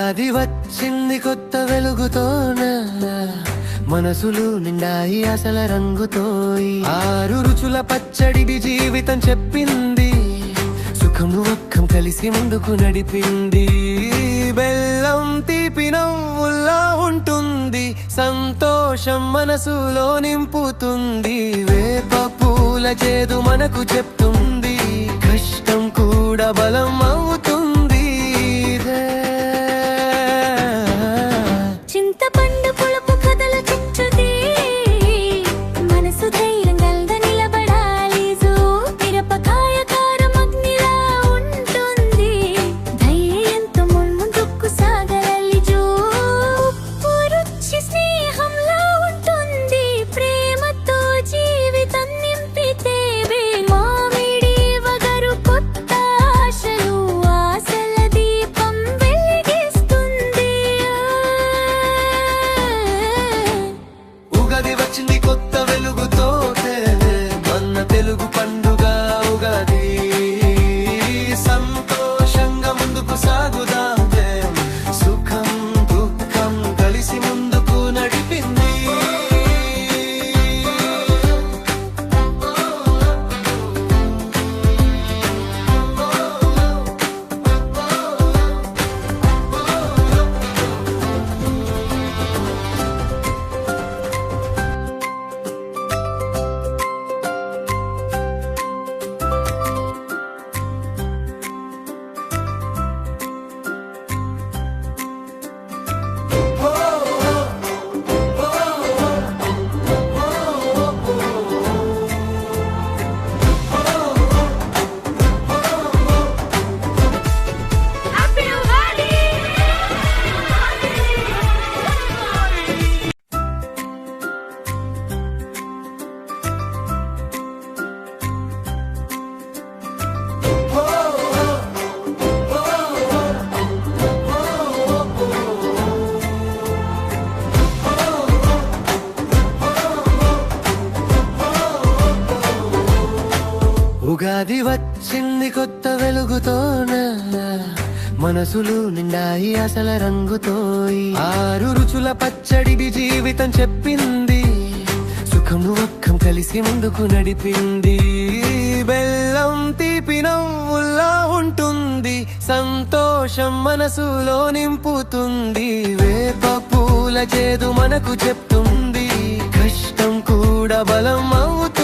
ఉగాది వచ్చింది కొత్త వెలుగుతోన, మనసులు నిండాయి అసల రంగుతోయి. 6 రుచుల పచ్చడి జీవితం చెప్పింది, సుఖము ఒక్కం కలిసి ముందుకు నడిపింది. బెల్లం తీపి నవ్వుల్లా ఉంటుంది, సంతోషం మనసులో నింపుతుంది. వేప పూల చేదు మనకు చెప్తుంది, కష్టం కూడా బలం అవుతుంది. చింతపండు పులుపు కథల చిచ్చుది, మనసు ధైర్యంగా నిలబడాలి. మిరపకాయ కారం అగ్నిలా ఉంటుంది, ధైర్యంతో ముందుకు సాగలి. ఉప్పు రుచి స్నేహంలా ఉంటుంది, ప్రేమతో జీవితం నింపితే. మామిడి వగరు కొత్త ఆశలు, ఆశల దీపం వెలిగిస్తుంది. ఉగాది వచ్చింది కొత్త వెలుగుతో, మన తెలుగు పండుగ ఉగాది. సంతోషంగా ముందుకు సాగుదాం, సుఖం దుఃఖం కలిసి ముందుకు నడిపింది. ఉగాది వచ్చింది కొత్త వెలుగుతోన, మనసులు నిండాయి అసల రంగుతోయి. 6 రుచుల పచ్చడి జీవితం చెప్పింది, సుఖము ఒక్కం కలిసి ముందుకు నడిపింది. బెల్లం తీపి నవ్వుల్లా ఉంటుంది, సంతోషం మనసులో నింపుతుంది. వేప పూల చేదు మనకు చెప్తుంది, కష్టం కూడా బలం అవుతుంది.